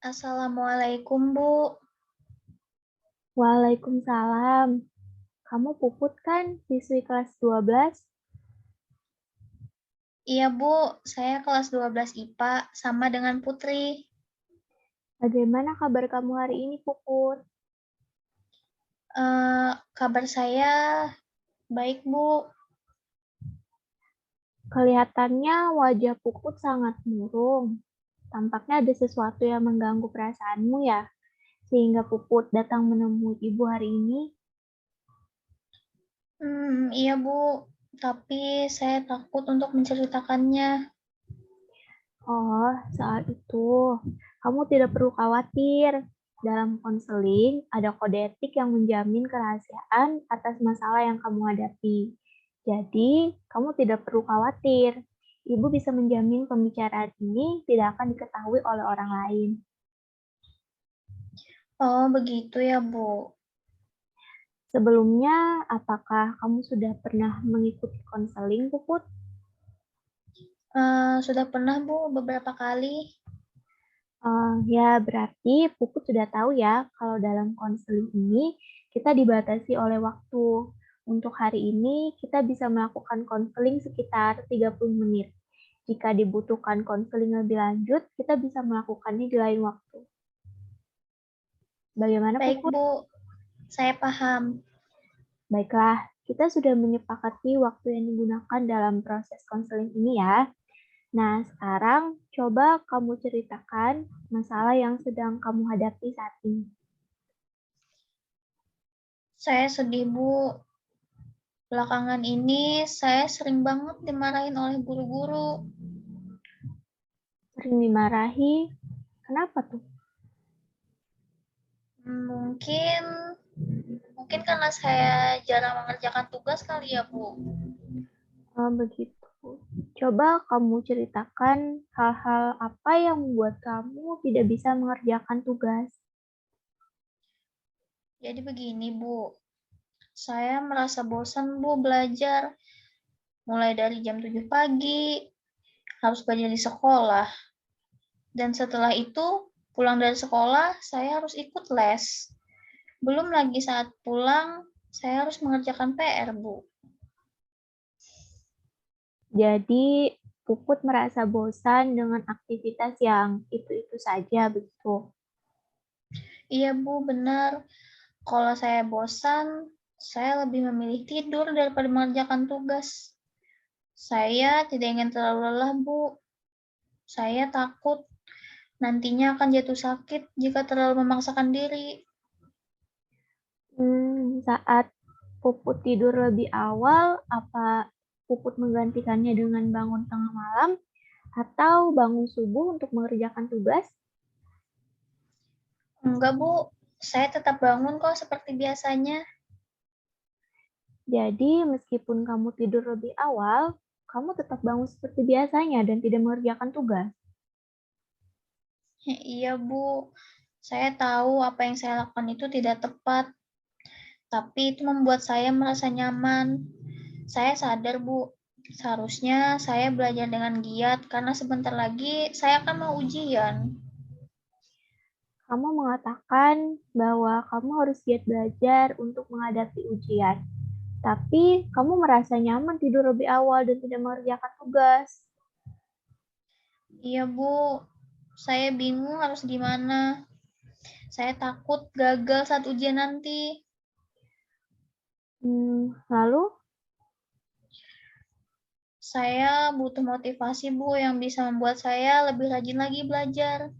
Assalamualaikum, Bu. Waalaikumsalam. Kamu Puput kan siswi kelas 12? Iya, Bu. Saya kelas 12 IPA sama dengan Putri. Bagaimana kabar kamu hari ini, Puput? Kabar saya baik, Bu. Kelihatannya wajah Puput sangat murung. Tampaknya ada sesuatu yang mengganggu perasaanmu ya, sehingga Puput datang menemui ibu hari ini. Iya, Bu. Tapi saya takut untuk menceritakannya. Oh, soal itu, kamu tidak perlu khawatir. Dalam konseling, ada kode etik yang menjamin kerahasiaan atas masalah yang kamu hadapi. Jadi, kamu tidak perlu khawatir. Ibu bisa menjamin pembicaraan ini tidak akan diketahui oleh orang lain. Oh, begitu ya, Bu. Sebelumnya, apakah kamu sudah pernah mengikuti konseling, Puput? Sudah pernah, Bu, beberapa kali. Ya, berarti Puput sudah tahu ya kalau dalam konseling ini kita dibatasi oleh waktu. Untuk hari ini kita bisa melakukan konseling sekitar 30 menit. Jika dibutuhkan konseling lebih lanjut, kita bisa melakukannya di lain waktu. Bagaimana Baik, Puput? Bu. Saya paham. Baiklah, kita sudah menyepakati waktu yang digunakan dalam proses konseling ini ya. Nah, sekarang coba kamu ceritakan masalah yang sedang kamu hadapi saat ini. Saya sedih, Bu. Belakangan ini saya sering banget dimarahin oleh guru-guru. Sering dimarahi, kenapa tuh? Mungkin Mungkin karena saya jarang mengerjakan tugas kali ya, Bu. Begitu. Coba kamu ceritakan hal-hal apa yang membuat kamu tidak bisa mengerjakan tugas. Jadi begini, Bu. Saya merasa bosan, Bu, belajar. Mulai dari jam 7 pagi, harus belajar di sekolah. Dan setelah itu, pulang dari sekolah, saya harus ikut les. Belum lagi saat pulang, saya harus mengerjakan PR, Bu. Jadi, Puput merasa bosan dengan aktivitas yang itu-itu saja begitu. Iya, Bu, benar. Kalau saya bosan, saya lebih memilih tidur daripada mengerjakan tugas. Saya tidak ingin terlalu lelah, Bu. Saya takut nantinya akan jatuh sakit jika terlalu memaksakan diri. Saat Puput tidur lebih awal, apa Puput menggantikannya dengan bangun tengah malam atau bangun subuh untuk mengerjakan tugas? Enggak, Bu. Saya tetap bangun kok seperti biasanya. Jadi, meskipun kamu tidur lebih awal, kamu tetap bangun seperti biasanya dan tidak mengerjakan tugas. Iya, Bu. Saya tahu apa yang saya lakukan itu tidak tepat, tapi itu membuat saya merasa nyaman. Saya sadar, Bu. Seharusnya saya belajar dengan giat karena sebentar lagi saya akan mau ujian. Kamu mengatakan bahwa kamu harus giat belajar untuk menghadapi ujian. Tapi kamu merasa nyaman tidur lebih awal dan tidak mengerjakan tugas. Iya, Bu. Saya bingung harus gimana. Saya takut gagal saat ujian nanti. Lalu, Saya butuh motivasi, Bu, yang bisa membuat saya lebih rajin lagi belajar.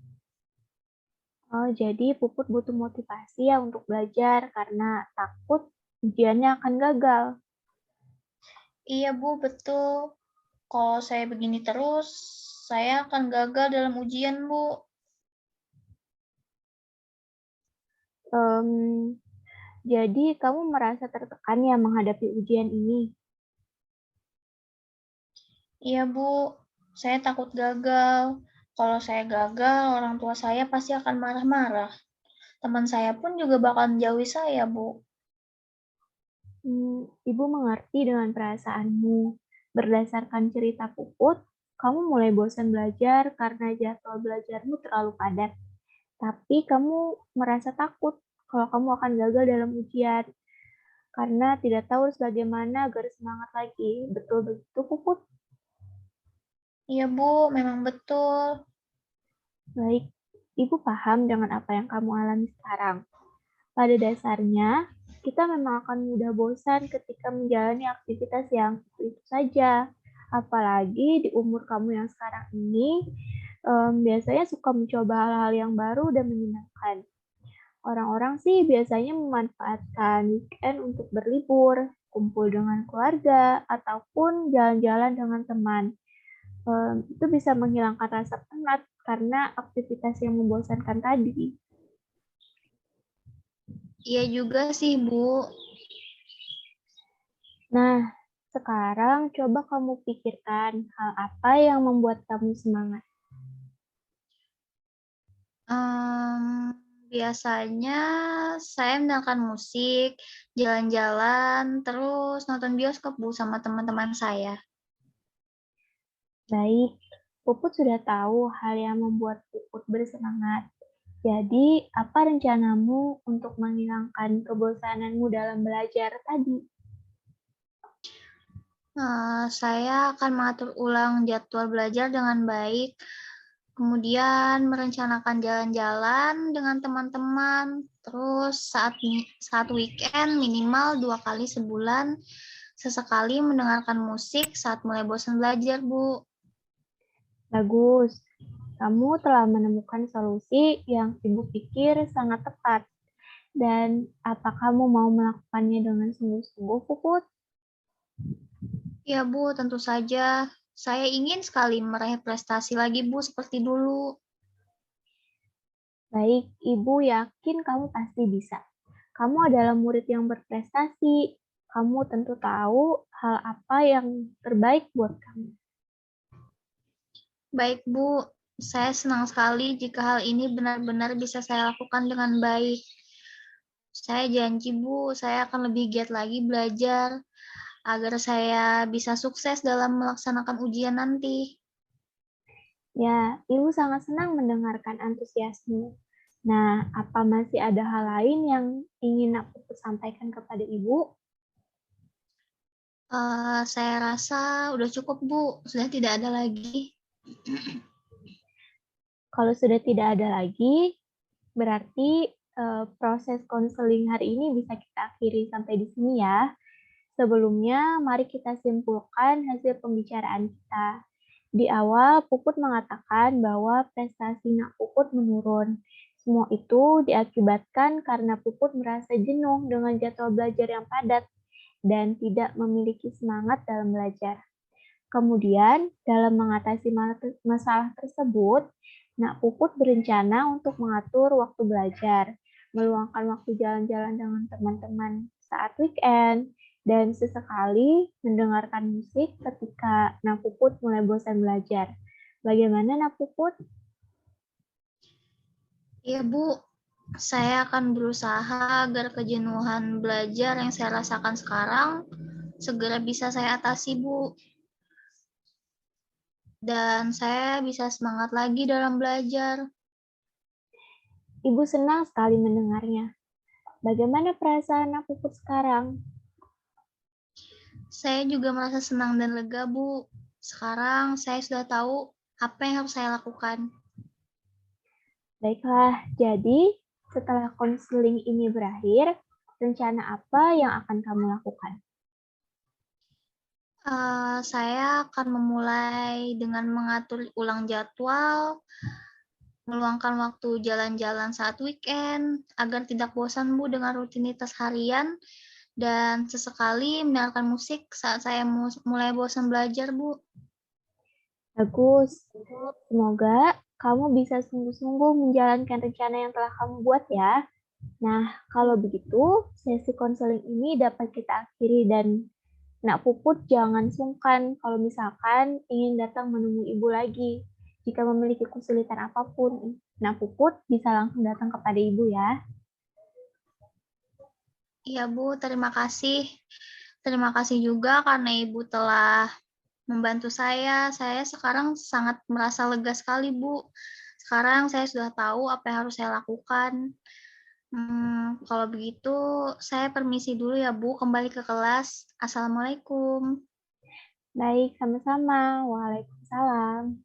jadi Puput butuh motivasi ya untuk belajar karena takut ujiannya akan gagal. Iya, Bu, betul. Kalau saya begini terus, saya akan gagal dalam ujian, Bu. Em, jadi kamu merasa tertekan ya menghadapi ujian ini. Iya, Bu. Saya takut gagal. Kalau saya gagal, orang tua saya pasti akan marah-marah. Teman saya pun juga bakal menjauhi saya, Bu. Ibu mengerti dengan perasaanmu. Berdasarkan cerita Puput, kamu mulai bosan belajar karena jadwal belajarmu terlalu padat. Tapi kamu merasa takut kalau kamu akan gagal dalam ujian karena tidak tahu harus bagaimana agar semangat lagi. Betul begitu, Puput? Iya, Bu, memang betul. Baik, Ibu paham dengan apa yang kamu alami sekarang. Pada dasarnya, kita memang akan mudah bosan ketika menjalani aktivitas yang itu saja. Apalagi di umur kamu yang sekarang ini, biasanya suka mencoba hal-hal yang baru dan menyenangkan. Orang-orang sih biasanya memanfaatkan weekend untuk berlibur, kumpul dengan keluarga, ataupun jalan-jalan dengan teman. Itu bisa menghilangkan rasa penat karena aktivitas yang membosankan tadi. Iya juga sih, Bu. Nah, sekarang coba kamu pikirkan hal apa yang membuat kamu semangat. Biasanya saya mendengarkan musik, jalan-jalan, terus nonton bioskop, Bu, sama teman-teman saya. Baik, Puput sudah tahu hal yang membuat Puput bersemangat. Jadi, apa rencanamu untuk menghilangkan kebosananmu dalam belajar tadi? Saya akan mengatur ulang jadwal belajar dengan baik, kemudian merencanakan jalan-jalan dengan teman-teman, terus saat weekend minimal 2 kali sebulan, sesekali mendengarkan musik saat mulai bosan belajar, Bu. Bagus, kamu telah menemukan solusi yang Ibu pikir sangat tepat. Dan apa kamu mau melakukannya dengan sungguh-sungguh, Puput? Ya, Bu, tentu saja. Saya ingin sekali meraih prestasi lagi, Bu, seperti dulu. Baik, Ibu yakin kamu pasti bisa. Kamu adalah murid yang berprestasi. Kamu tentu tahu hal apa yang terbaik buat kamu. Baik, Bu. Saya senang sekali jika hal ini benar-benar bisa saya lakukan dengan baik. Saya janji, Bu, saya akan lebih giat lagi belajar agar saya bisa sukses dalam melaksanakan ujian nanti. Ya, Ibu sangat senang mendengarkan antusiasmu. Nah, apa masih ada hal lain yang ingin aku sampaikan kepada Ibu? Saya rasa udah cukup, Bu. Sudah tidak ada lagi. Kalau sudah tidak ada lagi, berarti proses konseling hari ini bisa kita akhiri sampai di sini ya. Sebelumnya, mari kita simpulkan hasil pembicaraan kita. Di awal, Puput mengatakan bahwa prestasi Nak Puput menurun. Semua itu diakibatkan karena Puput merasa jenuh dengan jadwal belajar yang padat dan tidak memiliki semangat dalam belajar. Kemudian, dalam mengatasi masalah tersebut, Nak Puput berencana untuk mengatur waktu belajar, meluangkan waktu jalan-jalan dengan teman-teman saat weekend, dan sesekali mendengarkan musik ketika Nak Puput mulai bosan belajar. Bagaimana Nak Puput? Iya, Bu. Saya akan berusaha agar kejenuhan belajar yang saya rasakan sekarang segera bisa saya atasi, Bu. Dan saya bisa semangat lagi dalam belajar. Ibu senang sekali mendengarnya. Bagaimana perasaan Nak Puput sekarang? Saya juga merasa senang dan lega, Bu. Sekarang saya sudah tahu apa yang harus saya lakukan. Baiklah, jadi setelah konseling ini berakhir, rencana apa yang akan kamu lakukan? Saya akan memulai dengan mengatur ulang jadwal, meluangkan waktu jalan-jalan saat weekend, agar tidak bosan, Bu, dengan rutinitas harian, dan sesekali mendengarkan musik saat saya mulai bosan belajar, Bu. Bagus. Semoga kamu bisa sungguh-sungguh menjalankan rencana yang telah kamu buat ya. Nah, kalau begitu, sesi konseling ini dapat kita akhiri dan Nak Puput jangan sungkan kalau misalkan ingin datang menemui Ibu lagi. Jika memiliki kesulitan apapun, Nak Puput bisa langsung datang kepada Ibu ya. Iya, Bu, terima kasih. Terima kasih juga karena Ibu telah membantu saya. Saya sekarang sangat merasa lega sekali, Bu. Sekarang saya sudah tahu apa yang harus saya lakukan. Kalau begitu saya permisi dulu ya Bu, kembali ke kelas. Assalamualaikum. Baik, sama-sama. Waalaikumsalam.